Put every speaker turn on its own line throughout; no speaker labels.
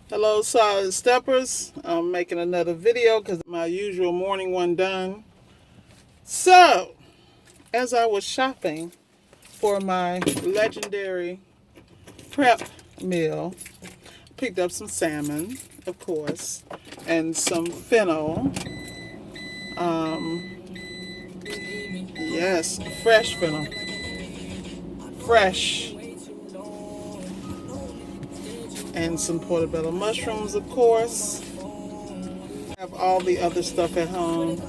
Hello, Solid Steppers. I'm making another video because my usual morning one done. So, as I was shopping for my legendary prep meal, picked up some salmon, of course, and some fennel. Um, yes, fresh fennel. Fresh. And some portobello mushrooms, of course. Have all the other stuff at home.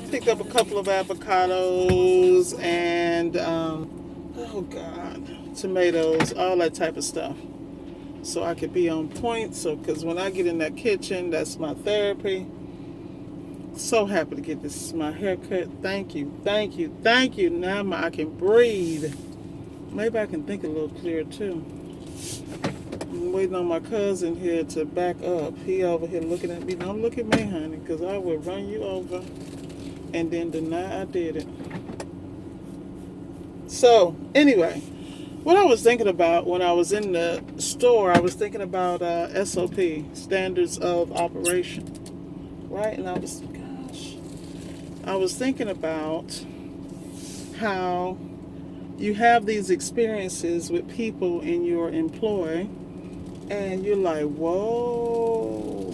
Picked up a couple of avocados and oh god, tomatoes, all that type of stuff, so I could be on point. So, because when I get in that kitchen, that's my therapy. So happy to get this my haircut. Thank you, thank you, thank you. Now I can breathe. Maybe I can think a little clearer too. I'm waiting on my cousin here to back up. He over here looking at me. Don't look at me, honey, because I will run you over and then deny I did it. So, anyway, what I was thinking about when I was in the store, I was thinking about SOP, Standards of Operation, right? And I was thinking about how you have these experiences with people in your employ, and you're like, whoa.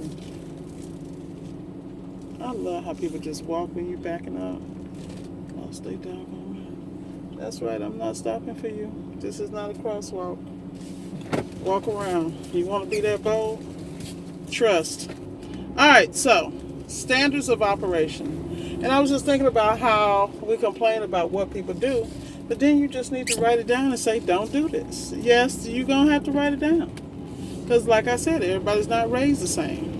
I love how people just walk when you're backing up. I'll stay down. That's right, I'm not stopping for you. This is not a crosswalk. Walk around. You want to be that bold? Trust. All right, so standards of operation. And I was just thinking about how we complain about what people do, but then you just need to write it down and say, don't do this. Yes, you're going to have to write it down. Because like I said, everybody's not raised the same.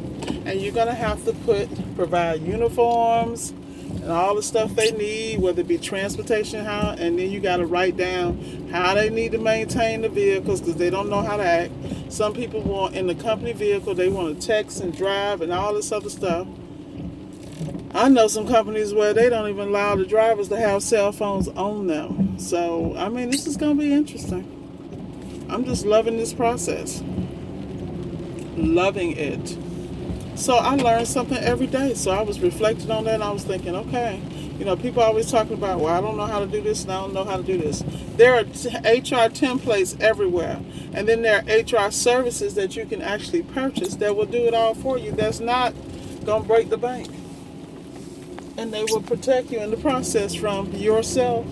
And you're going to have to provide uniforms and all the stuff they need, whether it be transportation, how, and then you got to write down how they need to maintain the vehicles because they don't know how to act. Some people want in the company vehicle, they want to text and drive and all this other stuff. I know some companies where they don't even allow the drivers to have cell phones on them. So, I mean, this is going to be interesting. I'm just loving this process. Loving it. So I learned something every day. So I was reflecting on that and I was thinking, okay, people always talking about, well, I don't know how to do this and I don't know how to do this. There are HR templates everywhere. And then there are HR services that you can actually purchase that will do it all for you. That's not going to break the bank. And they will protect you in the process from yourself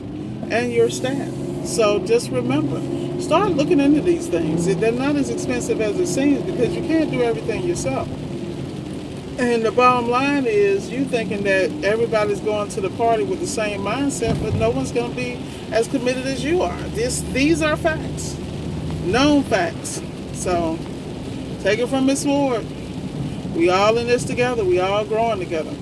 and your staff. So just remember, start looking into these things. They're not as expensive as it seems because you can't do everything yourself. And the bottom line is you thinking that everybody's going to the party with the same mindset, but no one's going to be as committed as you are. These are facts, known facts. So take it from Miss Ward. We all in this together. We all growing together.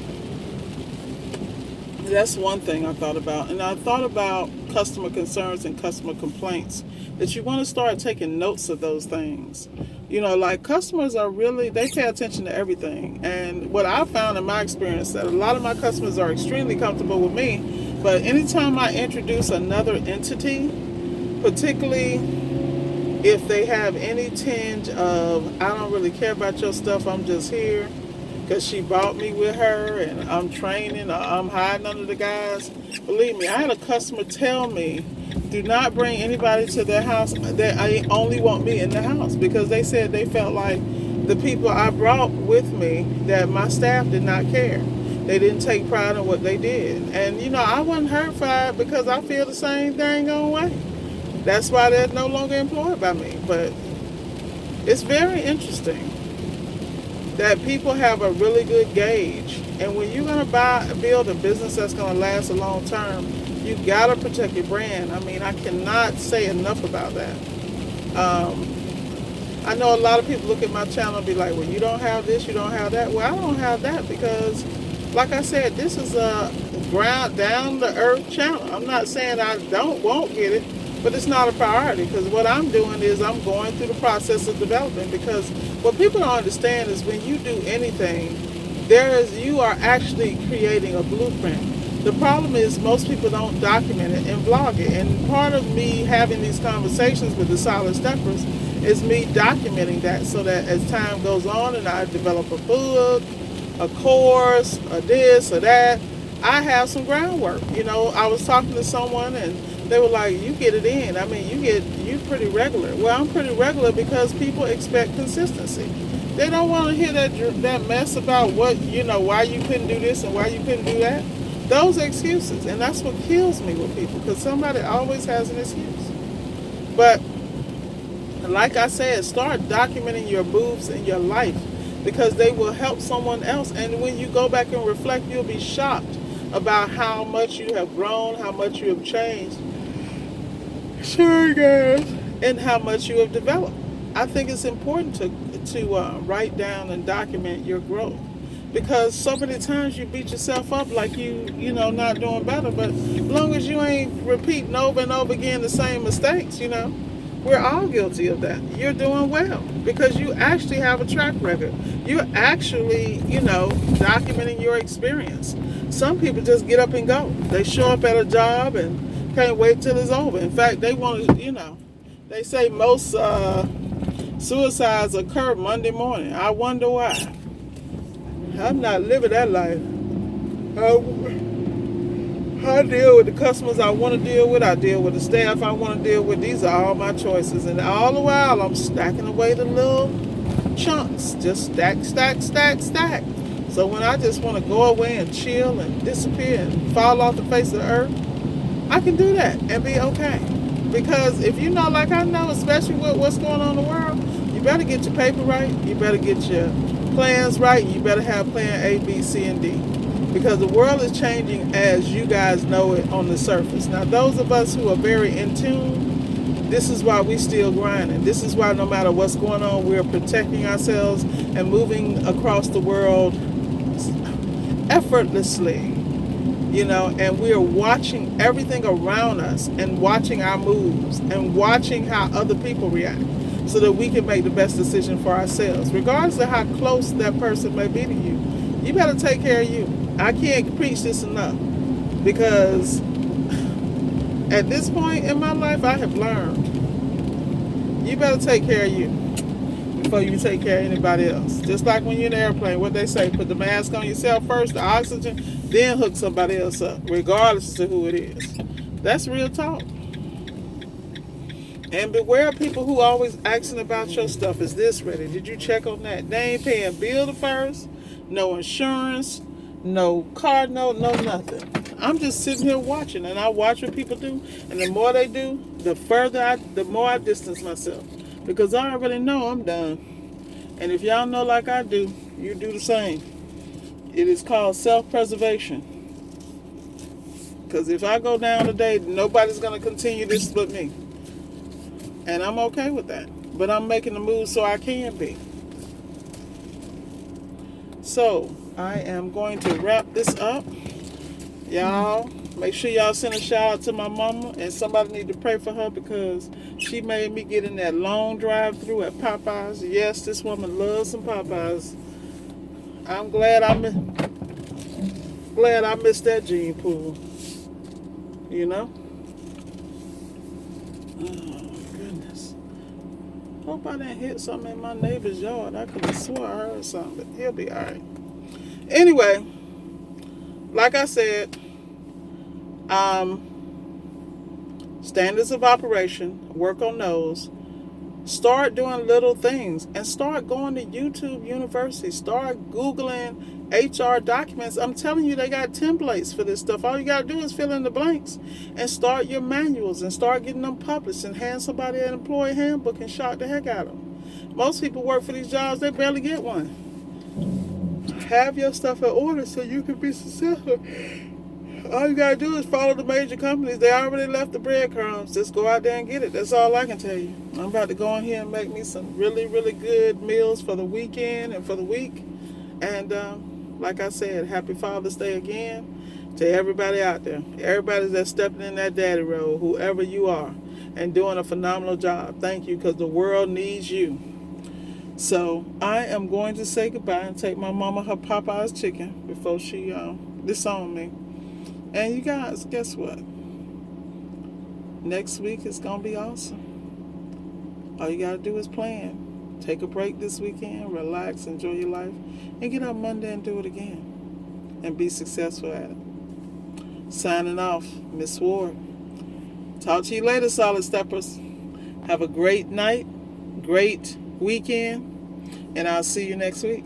That's one thing I thought about. And I thought about customer concerns and customer complaints, that you want to start taking notes of those things. Like customers are really, they pay attention to everything. And what I found in my experience, that a lot of my customers are extremely comfortable with me. But anytime I introduce another entity, particularly if they have any tinge of, I don't really care about your stuff, I'm just here because she bought me with her and I'm training or I'm hiding under the guys. Believe me, I had a customer tell me, do not bring anybody to their house that I only want me in the house, because they said they felt like the people I brought with me, that my staff did not care. They didn't take pride in what they did. And I wasn't hurt by it because I feel the same dang on way. That's why they're no longer employed by me. But it's very interesting that people have a really good gauge. And when you're going to build a business that's going to last a long term, you got to protect your brand. I mean, I cannot say enough about that. I know a lot of people look at my channel and be like, well, you don't have this, you don't have that. Well, I don't have that because, like I said, this is a ground, down the earth channel. I'm not saying I won't get it, but it's not a priority, because what I'm doing is I'm going through the process of development. Because what people don't understand is when you do anything, you are actually creating a blueprint. The problem is most people don't document it and vlog it. And part of me having these conversations with the Solid Steppers It's me documenting that so that as time goes on and I develop a book, a course, or this or that, I have some groundwork. I was talking to someone and they were like, "You get it in. I mean, you pretty regular." Well, I'm pretty regular because people expect consistency. They don't want to hear that mess about why you couldn't do this and why you couldn't do that. Those excuses, and that's what kills me with people, because somebody always has an excuse. But like I said, start documenting your moves in your life, because they will help someone else. And when you go back and reflect, you'll be shocked about how much you have grown, how much you have changed. Sorry, guys. And how much you have developed. I think it's important to write down and document your growth, because so many times you beat yourself up like not doing better. But as long as you ain't repeating over and over again the same mistakes, we're all guilty of that. You're doing well because you actually have a track record. You're actually, documenting your experience. Some people just get up and go. They show up at a job and can't wait till it's over. In fact, they want to, they say most suicides occur Monday morning. I wonder why. I'm not living that life. I deal with the customers I want to deal with. I deal with the staff I want to deal with. These are all my choices. And all the while, I'm stacking away the little chunks. Just stack, stack, stack, stack. So when I just want to go away and chill and disappear and fall off the face of the earth, I can do that and be okay. Because if you know, like I know, especially with what's going on in the world, you better get your paper right. You better get your plans right. You better have plan A, B, C, and D. Because the world is changing as you guys know it on the surface. Now, those of us who are very in tune, this is why we still grinding. This is why no matter what's going on, we're protecting ourselves and moving across the world effortlessly. And we are watching everything around us and watching our moves and watching how other people react so that we can make the best decision for ourselves. Regardless of how close that person may be to you, you better take care of you. I can't preach this enough, because at this point in my life, I have learned you better take care of you before you take care of anybody else. Just like when you're in an airplane, what they say, put the mask on yourself first, the oxygen, then hook somebody else up, regardless of who it is. That's real talk. And beware of people who always asking about your stuff. Is this ready? Did you check on that? They ain't paying bill the first, no insurance, no car note, no nothing. I'm just sitting here watching, and I watch what people do, and the more they do, the more I distance myself, because I already know I'm done. And if y'all know like I do, you do the same. It is called self-preservation. Because if I go down today, nobody's going to continue this but me. And I'm okay with that. But I'm making the move so I can be. So, I am going to wrap this up. Y'all, make sure y'all send a shout out to my mama. And somebody need to pray for her, because she made me get in that long drive through at Popeyes. Yes, this woman loves some Popeyes. I'm glad I missed that gene pool. Oh, goodness. Hope I didn't hit something in my neighbor's yard. I could have swore I heard something, but he'll be all right. Anyway, like I said, standards of operation, work on those. Start doing little things and start going to YouTube University. Start Googling HR documents. I'm telling you, they got templates for this stuff. All you got to do is fill in the blanks and start your manuals and start getting them published and hand somebody an employee handbook and shock the heck out of them. Most people work for these jobs, they barely get one. Have your stuff in order so you can be successful. All you gotta do is follow the major companies. They already left the breadcrumbs. Just go out there and get it. That's all I can tell you. I'm about to go in here and make me some really, really good meals for the weekend and for the week. And like I said, happy Father's Day again to everybody out there. Everybody that's stepping in that daddy role, whoever you are, and doing a phenomenal job. Thank you, because the world needs you. So I am going to say goodbye and take my mama her Popeye's chicken before she disown me. And you guys, guess what? Next week is going to be awesome. All you got to do is plan. Take a break this weekend, relax, enjoy your life, and get up Monday and do it again. And be successful at it. Signing off, Miss Ward. Talk to you later, Solid Steppers. Have a great night, great weekend, and I'll see you next week.